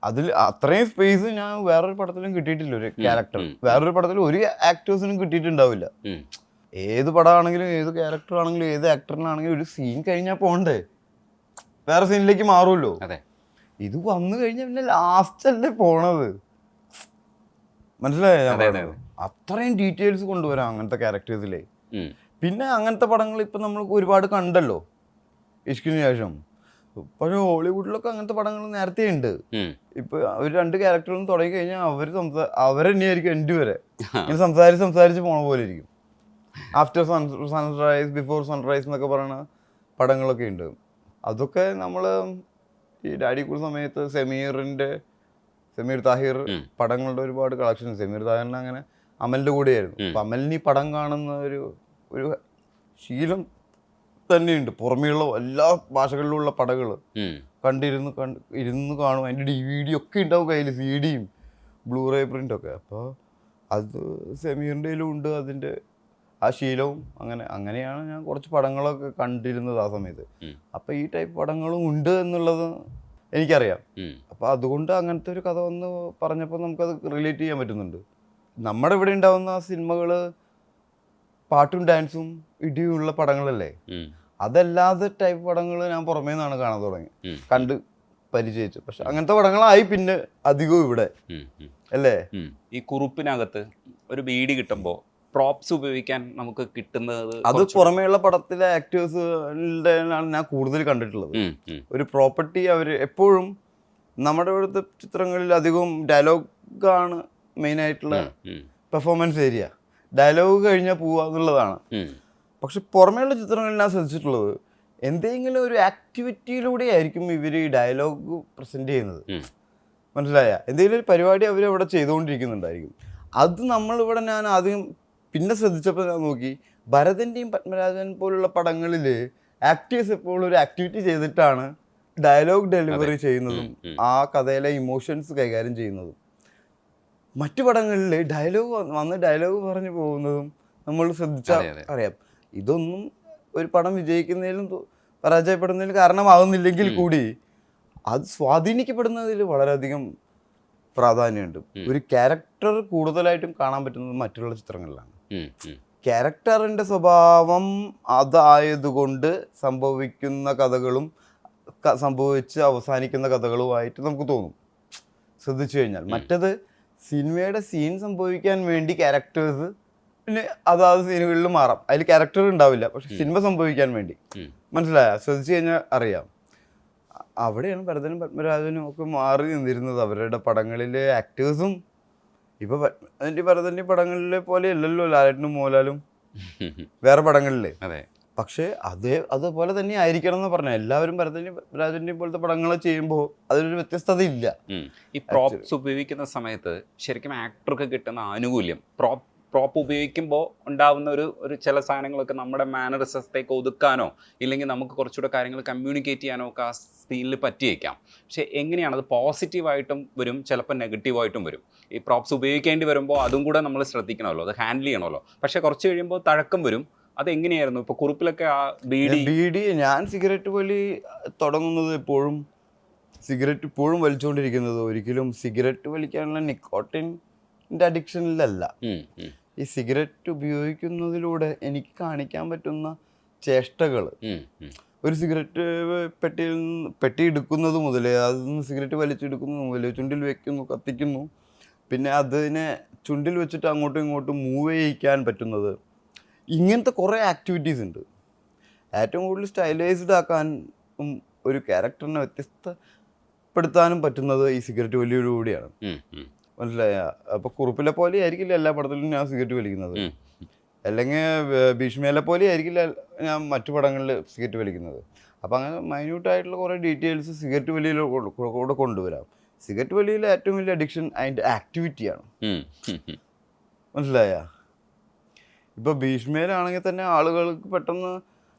അതിൽ അത്രയും സ്പേസ് ഞാൻ വേറൊരു പടത്തിലും കിട്ടിയിട്ടില്ല. ഒരു ക്യാരക്ടർ വേറൊരു പടത്തിലും ഒരു ആക്ടേഴ്സിനും കിട്ടിയിട്ടുണ്ടാവില്ല. ഏത് പടമാണെങ്കിലും ഏത് ക്യാരക്ടർ ആണെങ്കിലും ഏത് ആക്ടറിനാണെങ്കിലും ഒരു സീൻ കഴിഞ്ഞാൽ പോണ്ടേ, വേറെ സീനിലേക്ക് മാറുമല്ലോ. ഇത് വന്നു കഴിഞ്ഞാൽ പിന്നെ ലാസ്റ്റ് അല്ലേ പോണത്. മനസ്സിലായോ? അത്രയും ഡീറ്റെയിൽസ് കൊണ്ടുവരാം അങ്ങനത്തെ ക്യാരക്ടേഴ്സിലെ. പിന്നെ അങ്ങനത്തെ പടങ്ങൾ ഇപ്പൊ നമ്മൾ ഒരുപാട് കണ്ടല്ലോ ഇഷ്കിന് ശേഷം. പക്ഷെ ഹോളിവുഡിലൊക്കെ അങ്ങനത്തെ പടങ്ങൾ നേരത്തെ ഉണ്ട്. ഇപ്പൊ ഒരു 2 ക്യാരക്ടറും തുടങ്ങി കഴിഞ്ഞാൽ അവരെന്നെയായിരിക്കും എൻഡ് വരെ ഇങ്ങനെ സംസാരിച്ച് പോണ പോലെ ഇരിക്കും. ആഫ്റ്റർ സൺറൈസ്, ബിഫോർ സൺറൈസ് എന്നൊക്കെ പറയുന്ന പടങ്ങളൊക്കെ ഉണ്ട്. അതൊക്കെ നമ്മൾ ഈ ഡാഡി കൂൾ സമയത്ത് സമീർ താഹിർ പടങ്ങളുടെ ഒരുപാട് കളക്ഷൻ. സമീർ താഹിറിന് അങ്ങനെ അമലിൻ്റെ കൂടെയായിരുന്നു. അപ്പം അമലിന് ഈ പടം കാണുന്ന ഒരു ശീലം തന്നെയുണ്ട്. പുറമേയുള്ള എല്ലാ ഭാഷകളിലുള്ള പടങ്ങൾ ഇരുന്ന് കാണും. അതിൻ്റെ DVD ഒക്കെ ഉണ്ടാവും കയ്യിൽ, CD ബ്ലൂറേ പ്രിൻ്റൊക്കെ. അപ്പോൾ അത് സമീറിൻ്റെയിലും ഉണ്ട് അതിൻ്റെ ആ ശീലവും. അങ്ങനെയാണ് ഞാൻ കുറച്ച് പടങ്ങളൊക്കെ കണ്ടിരുന്നത് ആ സമയത്ത്. അപ്പം ഈ ടൈപ്പ് പടങ്ങളും ഉണ്ട് എന്നുള്ളത് എനിക്കറിയാം. അപ്പം അതുകൊണ്ട് അങ്ങനത്തെ ഒരു കഥ വന്ന് പറഞ്ഞപ്പോൾ നമുക്കത് റിലേറ്റ് ചെയ്യാൻ പറ്റുന്നുണ്ട്. നമ്മുടെ ഇവിടെ ഉണ്ടാവുന്ന സിനിമകൾ പാട്ടും ഡാൻസും ഇടിയുള്ള പടങ്ങളല്ലേ. അതല്ലാതെ ടൈപ്പ് പടങ്ങൾ ഞാൻ പുറമേ നിന്നാണ് കാണാൻ കണ്ട് പരിചയിച്ചു. പക്ഷെ അങ്ങനത്തെ പടങ്ങളായി പിന്നെ അധികവും ഇവിടെ അല്ലേ. ഈ കുറുപ്പിനകത്ത് ഒരു ബീഡി കിട്ടുമ്പോൾ പ്രോപ്സ് ഉപയോഗിക്കാൻ നമുക്ക് കിട്ടുന്നത് അത് പുറമേയുള്ള പടത്തിലെ ആക്ടേഴ്സിൻ്റെ ഞാൻ കൂടുതൽ കണ്ടിട്ടുള്ളത്. ഒരു പ്രോപ്പർട്ടി അവർ എപ്പോഴും നമ്മുടെ ഇവിടുത്തെ ചിത്രങ്ങളിൽ അധികവും ഡയലോഗാണ് മെയിനായിട്ടുള്ള പെർഫോമൻസ് ഏരിയ. ഡയലോഗ് കഴിഞ്ഞാൽ പോവുക എന്നുള്ളതാണ്. പക്ഷെ പുറമേയുള്ള ചിത്രങ്ങളിൽ ഞാൻ ശ്രദ്ധിച്ചിട്ടുള്ളത് എന്തെങ്കിലും ഒരു ആക്ടിവിറ്റിയിലൂടെ ആയിരിക്കും ഇവർ ഈ ഡയലോഗ് പ്രസൻറ്റ് ചെയ്യുന്നത്. മനസ്സിലായ? എന്തെങ്കിലും ഒരു പരിപാടി അവർ അവിടെ ചെയ്തുകൊണ്ടിരിക്കുന്നുണ്ടായിരിക്കും. അത് നമ്മളിവിടെ ഞാൻ ആദ്യം പിന്നെ ശ്രദ്ധിച്ചപ്പോൾ ഞാൻ നോക്കി, ഭരതൻ്റെയും പത്മരാജൻ പോലുള്ള പടങ്ങളിൽ ആക്ടേഴ്സ് എപ്പോഴും ഒരു ആക്ടിവിറ്റി ചെയ്തിട്ടാണ് ഡയലോഗ് ഡെലിവറി ചെയ്യുന്നതും ആ കഥയിലെ ഇമോഷൻസ് കൈകാര്യം ചെയ്യുന്നതും. മറ്റു പടങ്ങളിൽ ഡയലോഗ് പറഞ്ഞു പോകുന്നതും നമ്മൾ ശ്രദ്ധിച്ചാൽ അറിയാം. ഇതൊന്നും ഒരു പടം വിജയിക്കുന്നതിലും പരാജയപ്പെടുന്നതിലും കാരണമാകുന്നില്ലെങ്കിൽ കൂടി അത് സ്വാധീനിക്കപ്പെടുന്നതിൽ വളരെയധികം പ്രാധാന്യമുണ്ട്. ഒരു ക്യാരക്ടർ കൂടുതലായിട്ടും കാണാൻ പറ്റുന്നത് മറ്റുള്ള ചിത്രങ്ങളിലാണ്. ക്യാരക്ടറിൻ്റെ സ്വഭാവം അതായതുകൊണ്ട് സംഭവിക്കുന്ന കഥകളും സംഭവിച്ച് അവസാനിക്കുന്ന കഥകളുമായിട്ട് നമുക്ക് തോന്നും ശ്രദ്ധിച്ചു കഴിഞ്ഞാൽ. മറ്റത് സിനിമയുടെ സീൻ സംഭവിക്കാൻ വേണ്ടി ക്യാരക്ടേഴ്സ് പിന്നെ അതാത് സീനുകളിൽ മാറാം. അതിൽ ക്യാരക്ടർ ഉണ്ടാവില്ല, പക്ഷെ സിനിമ സംഭവിക്കാൻ വേണ്ടി. മനസ്സിലായ? ശ്രദ്ധിച്ചു കഴിഞ്ഞാൽ അറിയാം. അവിടെയാണ് ഭരതനും പത്മരാജനും ഒക്കെ മാറി നിന്നിരുന്നത്. അവരുടെ പടങ്ങളിലെ ആക്ടേഴ്സും ഇപ്പൊ ഭരതന്റെ പടങ്ങളിലെ പോലെ അല്ലല്ലോ ലാലേട്ടനും മോഹൻലാലും വേറെ പടങ്ങളിലെ. പക്ഷേ അതുപോലെ തന്നെ ആയിരിക്കണം എന്ന് പറഞ്ഞാൽ എല്ലാവരും ഭരതൻ്റെയും പോലത്തെ പടങ്ങൾ ചെയ്യുമ്പോൾ അതിലൊരു വ്യത്യസ്തത ഇല്ല. ഈ പ്രോപ്സ് ഉപയോഗിക്കുന്ന സമയത്ത് ശരിക്കും ആക്ടർക്ക് കിട്ടുന്ന ആനുകൂല്യം, പ്രോപ്പ് ഉപയോഗിക്കുമ്പോൾ ഉണ്ടാവുന്ന ഒരു ചില സാധനങ്ങളൊക്കെ നമ്മുടെ മാനറിസത്തേക്ക് ഒതുക്കാനോ ഇല്ലെങ്കിൽ നമുക്ക് കുറച്ചുകൂടെ കാര്യങ്ങൾ കമ്മ്യൂണിക്കേറ്റ് ചെയ്യാനോ ഒക്കെ ആ സീനിൽ പറ്റിയേക്കാം. പക്ഷേ എങ്ങനെയാണ് അത് പോസിറ്റീവായിട്ടും വരും, ചിലപ്പോൾ നെഗറ്റീവായിട്ടും വരും. ഈ പ്രോപ്സ് ഉപയോഗിക്കേണ്ടി വരുമ്പോൾ അതും കൂടെ നമ്മൾ ശ്രദ്ധിക്കണമല്ലോ, അത് ഹാൻഡിൽ ചെയ്യണമല്ലോ. പക്ഷേ കുറച്ച് കഴിയുമ്പോൾ തഴക്കം വരും. അതെങ്ങനെയായിരുന്നു ഇപ്പോൾ കുറിപ്പിലൊക്കെ ആ ബീഡി? ഞാൻ സിഗരറ്റ് വലി തുടങ്ങുന്നത് ഇപ്പോഴും വലിച്ചുകൊണ്ടിരിക്കുന്നത് ഒരിക്കലും സിഗരറ്റ് വലിക്കാനുള്ള നിക്കോട്ടിൻ്റെ അഡിക്ഷനിലല്ല. ഈ സിഗരറ്റ് ഉപയോഗിക്കുന്നതിലൂടെ എനിക്ക് കാണിക്കാൻ പറ്റുന്ന ചേഷ്ടകൾ, ഒരു സിഗരറ്റ് പെട്ടി എടുക്കുന്നത് മുതൽ അതിൽ നിന്ന് സിഗരറ്റ് വലിച്ചെടുക്കുന്നത് മുതൽ ചുണ്ടിൽ വെക്കുന്നു, കത്തിക്കുന്നു, പിന്നെ അതിനെ ചുണ്ടിൽ വെച്ചിട്ട് അങ്ങോട്ടും ഇങ്ങോട്ടും മൂവ് ചെയ്യിക്കാൻ പറ്റുന്നത്, ഇങ്ങനത്തെ കുറേ ആക്ടിവിറ്റീസ് ഉണ്ട്. ഏറ്റവും കൂടുതൽ സ്റ്റൈലൈസ്ഡ് ആക്കാനും ഒരു ക്യാരക്ടറിനെ വ്യത്യസ്തപ്പെടുത്താനും പറ്റുന്നത് ഈ സിഗരറ്റ് വലിയോടുകൂടിയാണ്. മനസ്സിലായ? അപ്പോൾ കുറുപ്പിലെ പോലെ ആയിരിക്കില്ല എല്ലാ പടത്തിലും ഞാൻ സിഗരറ്റ് വലിക്കുന്നത്, അല്ലെങ്കിൽ ഭീഷ്മയിലെ പോലെ ആയിരിക്കില്ല ഞാൻ മറ്റു പടങ്ങളിൽ സിഗരറ്റ് വലിക്കുന്നത്. അപ്പോൾ അങ്ങനെ മൈന്യൂട്ടായിട്ടുള്ള കുറേ ഡീറ്റെയിൽസ് സിഗരറ്റ് വലിയിലൂടെ കൊണ്ടുവരാം. സിഗരറ്റ് വലിയിലെ ഏറ്റവും വലിയ അഡിക്ഷൻ അതിൻ്റെ ആക്ടിവിറ്റിയാണ്. മനസ്സിലായ? ഇപ്പോൾ ഭീഷ്മയിലാണെങ്കിൽ തന്നെ ആളുകൾക്ക് പെട്ടെന്ന്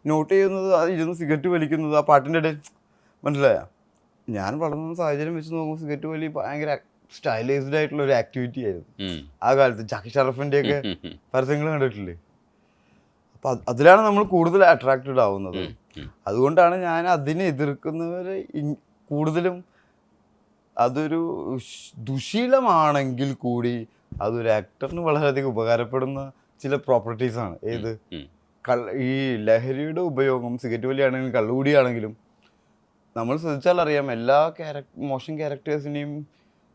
നോട്ട് ചെയ്യുന്നത് അത് ഇരുന്ന് സിഗരറ്റ് വലിക്കുന്നത് ആ പാട്ടിൻ്റെ ഇടയിൽ. മനസ്സിലായ? ഞാൻ വളർന്ന സാഹചര്യം വെച്ച് നോക്കുമ്പോൾ സിഗരറ്റ് വലി ഭയങ്കര സ്റ്റൈലൈസ്ഡ് ആയിട്ടുള്ള ഒരു ആക്ടിവിറ്റി ആയിരുന്നു ആ കാലത്ത്. ജാക്കി ഷറഫിൻ്റെ ഒക്കെ പരസ്യങ്ങൾ കണ്ടിട്ടില്ലേ? അപ്പം അതിലാണ് നമ്മൾ കൂടുതൽ അട്രാക്റ്റഡ് ആവുന്നത്. അതുകൊണ്ടാണ് ഞാൻ അതിനെ എതിർക്കുന്നവരെ കൂടുതലും അതൊരു ദുശീലമാണെങ്കിൽ കൂടി അതൊരു ആക്ടറിന് വളരെയധികം ഉപകാരപ്പെടുന്ന ചില പ്രോപ്പർട്ടീസാണ്. ഏത് ഈ ലഹരിയുടെ ഉപയോഗം സിഗരറ്റ് വലിയാണെങ്കിലും കള്ളുകൂടിയാണെങ്കിലും നമ്മൾ ശ്രദ്ധിച്ചാൽ അറിയാം, എല്ലാ മോശം ക്യാരക്ടേഴ്സിനെയും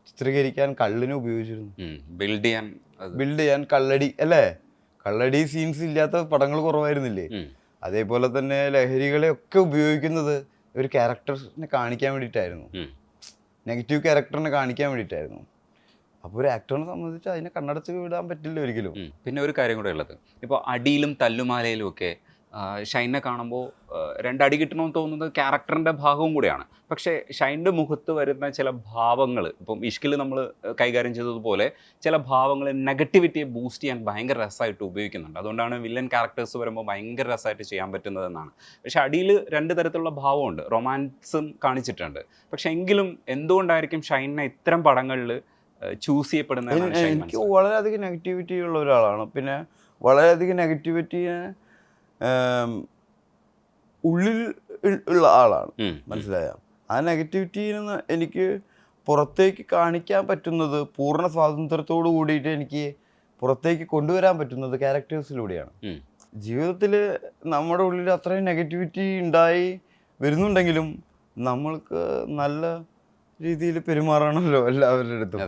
ചിത്രീകരിക്കാൻ കള്ളിനെ ഉപയോഗിച്ചിരുന്നു. ബിൽഡ് ചെയ്യാൻ കള്ളടി അല്ലേ? കള്ളടി സീൻസ് ഇല്ലാത്ത പടങ്ങൾ കുറവായിരുന്നില്ലേ? അതേപോലെ തന്നെ ലഹരികളെ ഒക്കെ ഉപയോഗിക്കുന്നത് ഒരു ക്യാരക്ടറിനെ കാണിക്കാൻ വേണ്ടിയിട്ടായിരുന്നു, നെഗറ്റീവ് ക്യാരക്ടറിനെ കാണിക്കാൻ വേണ്ടിയിട്ടായിരുന്നു. അപ്പോൾ ഒരു ആക്ടറിനെ സംബന്ധിച്ച് അതിനെ കണ്ണടച്ച് വിടാൻ പറ്റില്ല ഒരിക്കലും. പിന്നെ ഒരു കാര്യം കൂടെ ഉള്ളത്, ഇപ്പോൾ അടിയിലും തല്ലുമാലയിലും ഒക്കെ ഷൈനെ കാണുമ്പോൾ രണ്ടടി കിട്ടണമെന്ന് തോന്നുന്നത് ക്യാരക്ടറിൻ്റെ ഭാഗവും കൂടെയാണ്. പക്ഷേ ഷൈൻ്റെ മുഖത്ത് വരുന്ന ചില ഭാവങ്ങൾ, ഇപ്പം ഇഷ്കിൽ നമ്മൾ കൈകാര്യം ചെയ്തതുപോലെ ചില ഭാവങ്ങൾ നെഗറ്റിവിറ്റിയെ ബൂസ്റ്റ് ചെയ്യാൻ ഭയങ്കര രസമായിട്ട് ഉപയോഗിക്കുന്നുണ്ട്. അതുകൊണ്ടാണ് വില്ലൻ ക്യാരക്ടേഴ്സ് വരുമ്പോൾ ഭയങ്കര രസമായിട്ട് ചെയ്യാൻ പറ്റുന്നതെന്നാണ്. പക്ഷേ അടിയിൽ രണ്ട് തരത്തിലുള്ള ഭാവമുണ്ട്, റൊമാൻസും കാണിച്ചിട്ടുണ്ട്. പക്ഷേ എങ്കിലും എന്തുകൊണ്ടായിരിക്കും ഷൈനെ ഇത്തരം പടങ്ങളിൽ ചൂസ് ചെയ്യപ്പെടുന്നത്? എനിക്ക് വളരെയധികം നെഗറ്റിവിറ്റി ഉള്ള ഒരാളാണ്. പിന്നെ വളരെയധികം നെഗറ്റിവിറ്റിയെ ഉള്ളിൽ ഉള്ള ആളാണ്. മനസ്സിലായ? ആ നെഗറ്റിവിറ്റിയിൽ നിന്ന് എനിക്ക് പുറത്തേക്ക് കാണിക്കാൻ പറ്റുന്നത്, പൂർണ്ണ സ്വാതന്ത്ര്യത്തോടു കൂടിയിട്ട് എനിക്ക് പുറത്തേക്ക് കൊണ്ടുവരാൻ പറ്റുന്നത് ക്യാരക്ടേഴ്സിലൂടെയാണ്. ജീവിതത്തിൽ നമ്മുടെ ഉള്ളിൽ അത്രയും നെഗറ്റിവിറ്റി ഉണ്ടായി വരുന്നുണ്ടെങ്കിലും നമ്മൾക്ക് നല്ല രീതിയിൽ പെരുമാറണമല്ലോ എല്ലാവരുടെ അടുത്തും.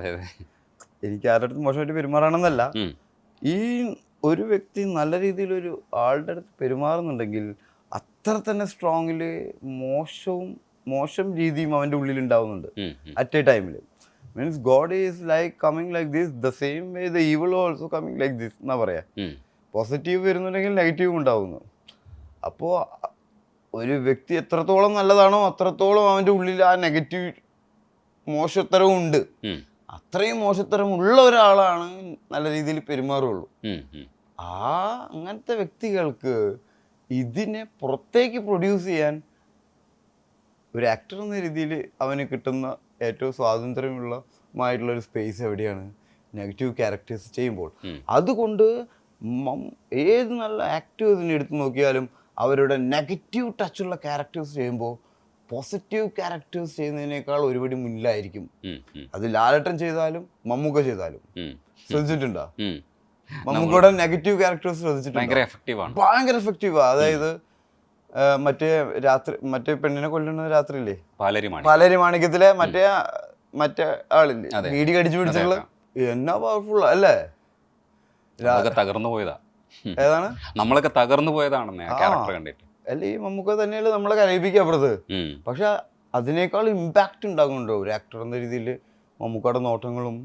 എനിക്ക് ആരുടെ അടുത്ത് മോശമായിട്ട് പെരുമാറണമെന്നല്ല, ഈ ഒരു വ്യക്തി നല്ല രീതിയിൽ ഒരു ആളുടെ അടുത്ത് പെരുമാറുന്നുണ്ടെങ്കിൽ അത്ര തന്നെ സ്ട്രോങ്ങിൽ മോശം രീതിയും അവൻ്റെ ഉള്ളിൽ ഉണ്ടാവുന്നുണ്ട് അറ്റ് എ ടൈമിൽ. Means God is like coming like this, the same way the evil also coming like this എന്നാ പറയാ. പോസിറ്റീവ് വരുന്നുണ്ടെങ്കിൽ നെഗറ്റീവും ഉണ്ടാവുന്നു. അപ്പോൾ ഒരു വ്യക്തി എത്രത്തോളം നല്ലതാണോ അത്രത്തോളം അവൻ്റെ ഉള്ളിൽ ആ നെഗറ്റീവ് മോശത്തരവും ഉണ്ട്. അത്രയും മോശത്തരം ഉള്ള ഒരാളാണ് നല്ല രീതിയിൽ പെരുമാറുള്ളൂ. അങ്ങനത്തെ വ്യക്തികൾക്ക് ഇതിനെ പുറത്തേക്ക് പ്രൊഡ്യൂസ് ചെയ്യാൻ ഒരു ആക്ടർ എന്ന രീതിയിൽ അവന് കിട്ടുന്ന ഏറ്റവും സ്വാതന്ത്ര്യമുള്ളമായിട്ടുള്ളൊരു സ്പേസ് എവിടെയാണ്? നെഗറ്റീവ് ക്യാരക്ടേഴ്സ് ചെയ്യുമ്പോൾ. അതുകൊണ്ട് ഏത് നല്ല ആക്ടേഴ്സിനെ എടുത്ത് നോക്കിയാലും അവരുടെ നെഗറ്റീവ് ടച്ചുള്ള ക്യാരക്ടേഴ്സ് ചെയ്യുമ്പോൾ പോസിറ്റീവ് ക്യാരക്ടേഴ്സ് ചെയ്യുന്നതിനേക്കാൾ ഒരുപടി മുന്നിലായിരിക്കും. അത് ലാലേട്ടൻ ചെയ്താലും മമ്മൂക്ക ചെയ്താലും. ശ്രദ്ധിച്ചിട്ടുണ്ടോ? മമ്മൂക്കയുടെ നെഗറ്റീവ് ക്യാരക്ടേഴ്സ് ശ്രദ്ധിച്ചിട്ടുണ്ട്, ഭയങ്കര എഫക്റ്റീവാ. അതായത് മറ്റേ പെണ്ണിനെ കൊല്ലുന്ന രാത്രിയില്ലേ, പാലേരി മാണിക്യത്തിലെ മറ്റേ ആളില്ലേ വീടി കടിച്ചു പിടിച്ചിട്ടുള്ള, എന്നാ പവർഫുൾ അല്ലേ? തകർന്നു പോയതാ. ഏതാണ്? നമ്മളൊക്കെ തകർന്നു പോയതാണെന്ന് ക്യാരക്ടർ കണ്ടിട്ട്. അല്ല, ഈ മമ്മൂക്ക തന്നെയല്ലേ നമ്മളെ കരയിപ്പിക്കുക അപ്പുറത്ത്. പക്ഷെ അതിനേക്കാൾ ഇമ്പാക്റ്റ് ഉണ്ടാകുന്നുണ്ടോ ഒരു ആക്ടർ എന്ന രീതിയിൽ മമ്മൂക്കയുടെ നോട്ടങ്ങളും?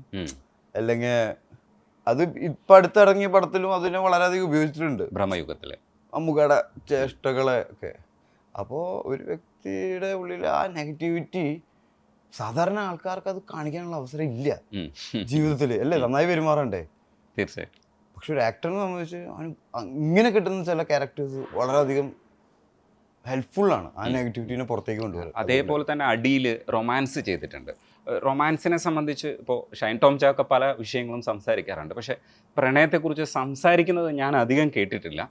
അല്ലെങ്കിൽ അത് ഇപ്പം അടുത്തിറങ്ങിയ പടത്തിലും അതിനെ വളരെയധികം ഉപയോഗിച്ചിട്ടുണ്ട്. മമ്മൂക്കയുടെ ചേഷ്ടകളെ ഒക്കെ. അപ്പോൾ ഒരു വ്യക്തിയുടെ ഉള്ളിൽ ആ നെഗറ്റിവിറ്റി സാധാരണ ആൾക്കാർക്ക് അത് കാണിക്കാനുള്ള അവസരം ഇല്ല ജീവിതത്തിൽ, അല്ലേ? നന്നായി പെരുമാറണ്ടേ? തീർച്ചയായിട്ടും. പക്ഷെ ഒരു ആക്ടറിനെ സംബന്ധിച്ച് അവന് ഇങ്ങനെ കിട്ടുന്ന ചില ക്യാരക്ടേഴ്സ് വളരെയധികം ഹെൽപ്ഫുള്ളാണ് ആ നെഗറ്റിവിറ്റീനെ പുറത്തേക്ക് കൊണ്ടുവരുന്നത്. അതേപോലെ തന്നെ അടിയിൽ റൊമാൻസ് ചെയ്തിട്ടുണ്ട്. റൊമാൻസിനെ സംബന്ധിച്ച് ഇപ്പോൾ ഷൈൻ ടോം ചാക്ക പല വിഷയങ്ങളും സംസാരിക്കാറുണ്ട്. പക്ഷേ പ്രണയത്തെക്കുറിച്ച് സംസാരിക്കുന്നത് ഞാൻ അധികം കേട്ടിട്ടില്ല.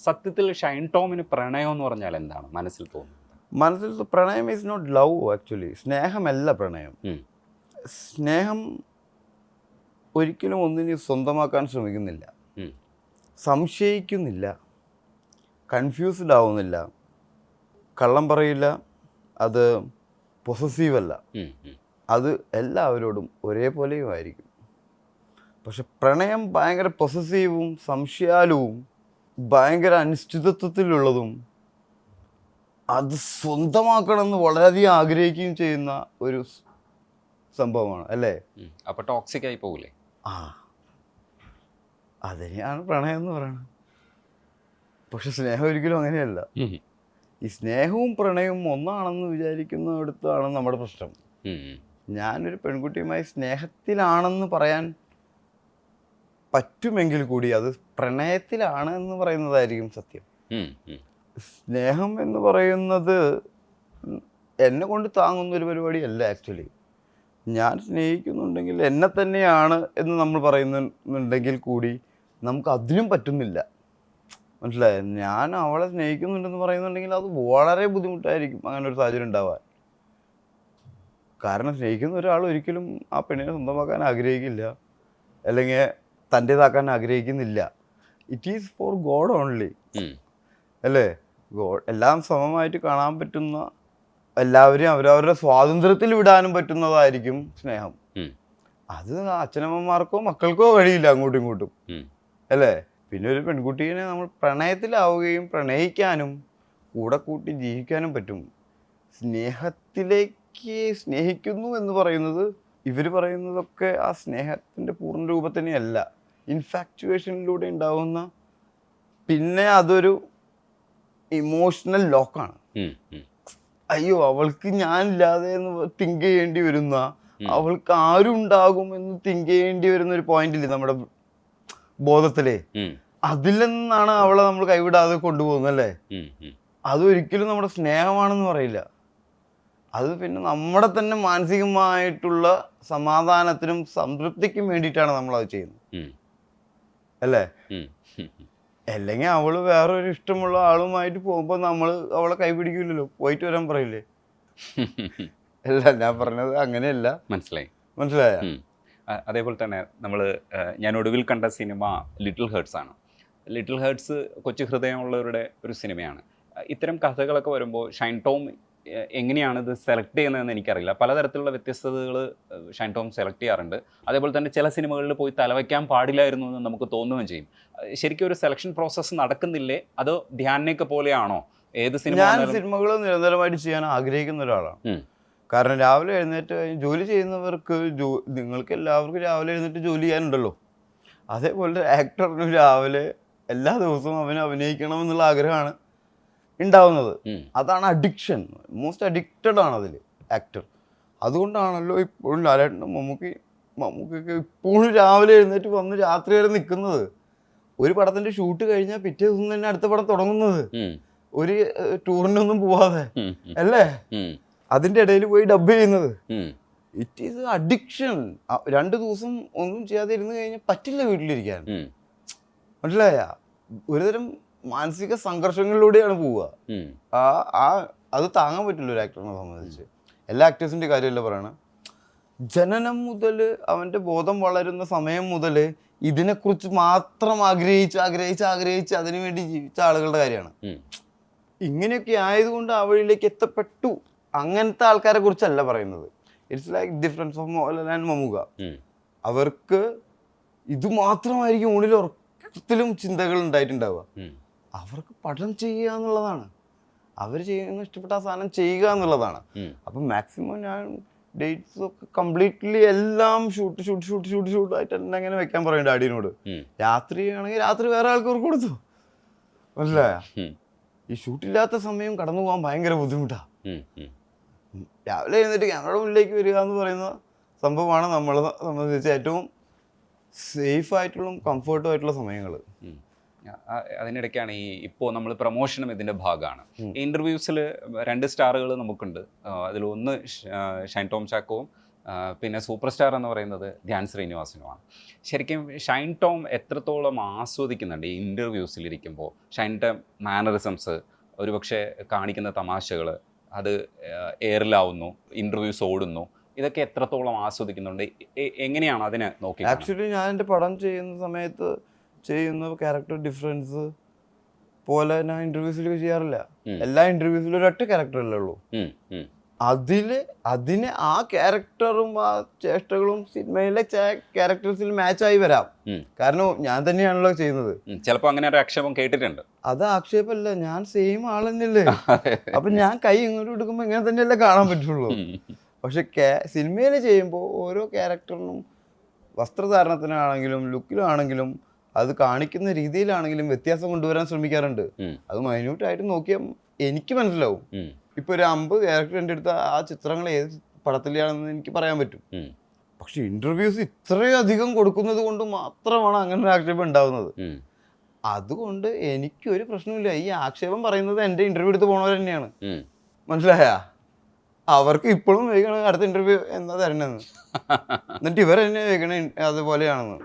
സത്യത്തിൽ ഷൈൻ ടോമിന് പ്രണയം എന്ന് പറഞ്ഞാൽ എന്താണ് മനസ്സിൽ തോന്നുന്നത്? മനസ്സിൽ പ്രണയം ഈസ് നോട്ട് ലവ് ആക്ച്വലി. സ്നേഹമല്ല പ്രണയം. സ്നേഹം ഒരിക്കലും ഒന്നിനെ സ്വന്തമാക്കാൻ ശ്രമിക്കുന്നില്ല, സംശയിക്കുന്നില്ല, കൺഫ്യൂസ്ഡ് ആവുന്നില്ല, കള്ളം പറയില്ല, അത് പൊസസീവല്ല, അത് എല്ലാവരോടും ഒരേപോലെയും ആയിരിക്കും. പക്ഷെ പ്രണയം ഭയങ്കര പൊസസീവും സംശയാലുവും ഭയങ്കര അനിശ്ചിതത്വത്തിലുള്ളതും അത് സ്വന്തമാക്കണമെന്ന് വളരെയധികം ആഗ്രഹിക്കുകയും ചെയ്യുന്ന ഒരു സംഭവമാണ്, അല്ലേ? അപ്പോൾ ടോക്സിക് ആയി പോകില്ലേ? ആ, അതിനെയാണ് പ്രണയം എന്ന് പറയുന്നത്. പക്ഷെ സ്നേഹം ഒരിക്കലും അങ്ങനെയല്ല. ഈ സ്നേഹവും പ്രണയവും ഒന്നാണെന്ന് വിചാരിക്കുന്നിടത്താണ് നമ്മുടെ പ്രശ്നം. ഞാനൊരു പെൺകുട്ടിയുമായി സ്നേഹത്തിലാണെന്ന് പറയാൻ പറ്റുമെങ്കിൽ കൂടി അത് പ്രണയത്തിലാണ് എന്ന് പറയുന്നതായിരിക്കും സത്യം. സ്നേഹം എന്ന് പറയുന്നത് എന്നെ കൊണ്ട് താങ്ങുന്ന ഒരു പരിപാടിയല്ല ആക്ച്വലി. ഞാൻ സ്നേഹിക്കുന്നുണ്ടെങ്കിൽ എന്നെ തന്നെയാണ് എന്ന് നമ്മൾ പറയുന്നുണ്ടെങ്കിൽ കൂടി നമുക്ക് അതിനും പറ്റുന്നില്ല, മനസ്സിലായോ? ഞാൻ അവളെ സ്നേഹിക്കുന്നുണ്ടെന്ന് പറയുന്നുണ്ടെങ്കിൽ അത് വളരെ ബുദ്ധിമുട്ടായിരിക്കും അങ്ങനെ ഒരു സാഹചര്യം ഉണ്ടാവാൻ. കാരണം സ്നേഹിക്കുന്ന ഒരാൾ ഒരിക്കലും ആ പെണ്ണിനെ സ്വന്തമാക്കാൻ ആഗ്രഹിക്കില്ല, അല്ലെങ്കിൽ തൻ്റേതാക്കാൻ ആഗ്രഹിക്കുന്നില്ല. It is for God only, അല്ലേ? ഗോഡ് എല്ലാം സമമായിട്ട് കാണാൻ പറ്റുന്ന, എല്ലാവരെയും അവരവരുടെ സ്വാതന്ത്ര്യത്തിൽ വിടാനും പറ്റുന്നതായിരിക്കും സ്നേഹം. അത് അച്ഛനമ്മമാർക്കോ മക്കൾക്കോ കഴിയില്ല അങ്ങോട്ടും ഇങ്ങോട്ടും, അല്ലേ? പിന്നെ ഒരു പെൺകുട്ടീനെ നമ്മൾ പ്രണയത്തിലാവുകയും പ്രണയിക്കാനും കൂടെ കൂട്ടി ജീവിക്കാനും പറ്റും. സ്നേഹത്തിലേക്ക് സ്നേഹിക്കുന്നു എന്ന് പറയുന്നത്, ഇവർ പറയുന്നതൊക്കെ ആ സ്നേഹത്തിൻ്റെ പൂർണ്ണ രൂപത്തിനെയല്ല, ഇൻഫാക്ച്വേഷനിലൂടെ ഉണ്ടാവുന്ന, പിന്നെ അതൊരു ഇമോഷണൽ ലോക്കാണ്. അയ്യോ അവൾക്ക് ഞാനില്ലാതെ എന്ന് തിങ്ക് ചെയ്യേണ്ടി വരുന്ന, അവൾക്ക് ആരും ഉണ്ടാകും എന്ന് തിങ്ക് ചെയ്യേണ്ടി വരുന്ന ഒരു പോയിന്റില്ലേ നമ്മുടെ ബോധത്തിലെ, അതിൽ നിന്നാണ് അവളെ നമ്മൾ കൈവിടാതെ കൊണ്ടുപോകുന്നല്ലേ. അതൊരിക്കലും നമ്മുടെ സ്നേഹമാണെന്ന് പറയില്ല. അത് പിന്നെ നമ്മുടെ തന്നെ മാനസികമായിട്ടുള്ള സമാധാനത്തിനും സംതൃപ്തിക്കും വേണ്ടിയിട്ടാണ് നമ്മളത് ചെയ്യുന്നത്, അല്ലേ? അല്ലെങ്കിൽ അവള് വേറൊരു ഇഷ്ടമുള്ള ആളുമായിട്ട് പോകുമ്പോൾ നമ്മൾ അവളെ കൈപിടിക്കില്ലല്ലോ, പോയിട്ട് വരാൻ പറയില്ലേ? അല്ല, ഞാൻ പറഞ്ഞത് അങ്ങനെയല്ല. മനസ്സിലായ? അതേപോലെ തന്നെ ഞാൻ ഒടുവിൽ കണ്ട സിനിമ ലിറ്റിൽ ഹേർട്സ് ആണ്. ലിറ്റിൽ ഹേർട്സ് കൊച്ചു ഹൃദയമുള്ളവരുടെ ഒരു സിനിമയാണ്. ഇത്തരം കഥകളൊക്കെ വരുമ്പോൾ ഷൈൻ ടോം എങ്ങനെയാണ് ഇത് സെലക്ട് ചെയ്യുന്നതെന്ന് എനിക്കറിയില്ല. പലതരത്തിലുള്ള വ്യത്യസ്തതകൾ ഷൈൻ ടോം സെലക്ട് ചെയ്യാറുണ്ട്. അതേപോലെ തന്നെ ചില സിനിമകളിൽ പോയി തലവയ്ക്കാൻ പാടില്ലായിരുന്നു എന്ന് നമുക്ക് തോന്നുകയും ചെയ്യും. ശരിക്കും ഒരു സെലക്ഷൻ പ്രോസസ്സ് നടക്കുന്നില്ലേ, അതോ ധ്യാനൊക്കെ പോലെയാണോ? ഏത് സിനിമകൾ നിരന്തരമായിട്ട് ചെയ്യാൻ ആഗ്രഹിക്കുന്ന ഒരാളാണ്. കാരണം രാവിലെ എഴുന്നേറ്റ് ജോലി ചെയ്യുന്നവർക്ക്, നിങ്ങൾക്ക് എല്ലാവർക്കും രാവിലെ എഴുന്നേറ്റ് ജോലി ചെയ്യാനുണ്ടല്ലോ. അതേപോലെ ആക്ടറിന് രാവിലെ എല്ലാ ദിവസവും അവന് അഭിനയിക്കണം എന്നുള്ള ആഗ്രഹമാണ് ഉണ്ടാവുന്നത്. അതാണ് അഡിക്ഷൻ. മോസ്റ്റ് അഡിക്റ്റഡ് ആണ് അതിൽ ആക്ടർ. അതുകൊണ്ടാണല്ലോ ഇപ്പോഴും ലാലേട്ടനും മമ്മൂക്കൊക്കെ ഇപ്പോഴും രാവിലെ എഴുന്നേറ്റ് വന്ന് രാത്രി വരെ നിൽക്കുന്നത്. ഒരു പടത്തിന്റെ ഷൂട്ട് കഴിഞ്ഞാൽ പിറ്റേ ദിവസം തന്നെ അടുത്ത പടം തുടങ്ങുന്നത്, ഒരു ടൂറിനൊന്നും പോവാതെ, അല്ലേ? അതിന്റെ ഇടയിൽ പോയി ഡബ് ചെയ്യുന്നത്. It is addiction. 2 ദിവസം ഒന്നും ചെയ്യാതെ ഇരുന്ന് കഴിഞ്ഞാൽ പറ്റില്ല വീട്ടിലിരിക്കാൻ, മനസ്സിലായ? ഒരുതരം മാനസിക സംഘർഷങ്ങളിലൂടെയാണ് പോവുക. അത് താങ്ങാൻ പറ്റില്ല ഒരു ആക്ടറിനെ സംബന്ധിച്ച്. എല്ലാ ആക്ടേഴ്സിൻ്റെ കാര്യമല്ല പറയണം. ജനനം മുതൽ അവൻ്റെ ബോധം വളരുന്ന സമയം മുതൽ ഇതിനെക്കുറിച്ച് മാത്രം ആഗ്രഹിച്ച് അതിനുവേണ്ടി ജീവിച്ച ആളുകളുടെ കാര്യമാണ്. ഇങ്ങനെയൊക്കെ ആയതുകൊണ്ട് ആ വഴിയിലേക്ക് എത്തപ്പെട്ടു. അങ്ങനത്തെ ആൾക്കാരെ കുറിച്ചല്ല പറയുന്നത്. It's like difference of Mohanlal and Mammukka. അവർക്ക് ഇത് മാത്രമായിരിക്കും ഉള്ളിൽ ഉറക്കത്തിലും ചിന്തകൾ ഉണ്ടായിട്ടുണ്ടാവുക. അവർക്ക് പഠനം ചെയ്യുക എന്നുള്ളതാണ്, അവർ ചെയ്യുന്ന ഇഷ്ടപ്പെട്ട ആ സാധനം ചെയ്യുക എന്നുള്ളതാണ്. അപ്പം മാക്സിമം ഞാൻ ഡേറ്റ്സ് ഒക്കെ കംപ്ലീറ്റ്ലി എല്ലാം ഷൂട്ട് ആയിട്ട് എന്നെ അങ്ങനെ വെക്കാൻ പറയും ഡാഡിനോട്. രാത്രി ആണെങ്കിൽ രാത്രി വേറെ ആൾക്കാർക്ക് കൊടുത്തു, മനസ്സിലായ? ഉം. ഈ ഷൂട്ടില്ലാത്ത സമയം കടന്നു പോകാൻ ഭയങ്കര ബുദ്ധിമുട്ടാണ്. ഉം. ഉം. രാവിലെ എഴുന്നേറ്റ് ക്യാമറയുടെ മുന്നിലേക്ക് വരിക എന്ന് പറയുന്ന സംഭവമാണ് നമ്മളെ സംബന്ധിച്ച് ഏറ്റവും സേഫ് ആയിട്ടുള്ള കംഫർട്ടും ആയിട്ടുള്ള സമയങ്ങൾ. അതിനിടയ്ക്കാണ് ഇപ്പോൾ നമ്മൾ പ്രൊമോഷനും ഇതിൻ്റെ ഭാഗമാണ്. ഇൻ്റർവ്യൂസിൽ 2 സ്റ്റാറുകൾ നമുക്കുണ്ട്. അതിലൊന്ന് ഷൈൻ ടോം ചാക്കോവും പിന്നെ സൂപ്പർ സ്റ്റാർ എന്ന് പറയുന്നത് ധ്യാൻ ശ്രീനിവാസനുമാണ്. ശരിക്കും ഷൈൻ ടോം എത്രത്തോളം ആസ്വദിക്കുന്നുണ്ട് ഈ ഇൻ്റർവ്യൂസിലിരിക്കുമ്പോൾ? ഷൈൻ്റെ മാനറിസംസ്, ഒരുപക്ഷെ കാണിക്കുന്ന തമാശകൾ, അത് എയറിലാവുന്നു, ഇൻ്റർവ്യൂസ് ഓടുന്നു, ഇതൊക്കെ എത്രത്തോളം ആസ്വദിക്കുന്നുണ്ട്? എങ്ങനെയാണ് അതിനെ നോക്കി? ആക്ച്വലി ഞാൻ എൻ്റെ പടം ചെയ്യുന്ന സമയത്ത് ചെയ്യുന്ന ക്യാരക്ടർ ഡിഫറൻസ് പോലെ ഞാൻ ഇൻ്റർവ്യൂസിലൊക്കെ ചെയ്യാറില്ല. എല്ലാ ഇൻ്റർവ്യൂസിലും ഒരൊറ്റ ക്യാരക്ടറല്ലേ ഉള്ളൂ. അതിന് ആ ക്യാരക്ടറും ആ ചേഷ്ടകളും സിനിമയിലെ ക്യാരക്ടേഴ്സിൽ മാച്ചായി വരാം. കാരണം ഞാൻ തന്നെയാണല്ലോ ചെയ്യുന്നത്. ചിലപ്പോൾ അങ്ങനെ ഒരു ആക്ഷേപം കേട്ടിട്ടുണ്ട്. അത് ആക്ഷേപമല്ല, ഞാൻ സെയിം ആൾ തന്നെയല്ലേ. അപ്പൊ ഞാൻ കൈ ഇങ്ങോട്ട് എടുക്കുമ്പോൾ ഇങ്ങനെ തന്നെയല്ലേ കാണാൻ പറ്റുള്ളൂ. പക്ഷെ സിനിമയിൽ ചെയ്യുമ്പോൾ ഓരോ ക്യാരക്ടറിനും വസ്ത്രധാരണത്തിനാണെങ്കിലും ലുക്കിലാണെങ്കിലും അത് കാണിക്കുന്ന രീതിയിലാണെങ്കിലും വ്യത്യാസം കൊണ്ടുവരാൻ ശ്രമിക്കാറുണ്ട്. അത് മൈന്യൂട്ടായിട്ട് നോക്കിയാൽ എനിക്ക് മനസ്സിലാവും. ഇപ്പൊ ഒരു 50 ക്യാരക്ടർ എൻ്റെ അടുത്ത് ആ ചിത്രങ്ങൾ ഏത് പടത്തിലാണെന്ന് എനിക്ക് പറയാൻ പറ്റും. പക്ഷെ ഇന്റർവ്യൂസ് ഇത്രയധികം കൊടുക്കുന്നത് കൊണ്ട് മാത്രമാണ് അങ്ങനെ ഒരു ആക്ഷേപം ഉണ്ടാവുന്നത്. അതുകൊണ്ട് എനിക്കൊരു പ്രശ്നമില്ല. ഈ ആക്ഷേപം പറയുന്നത് എൻ്റെ ഇന്റർവ്യൂ എടുത്ത് പോണവർ തന്നെയാണ്. മനസ്സിലായ? അവർക്ക് ഇപ്പോഴും ചോദിക്കണം അടുത്ത ഇന്റർവ്യൂ എന്താ തരണെന്ന്. എന്നിട്ട് ഇവർ തന്നെ ചോദിക്കണേ അതുപോലെയാണെന്ന്.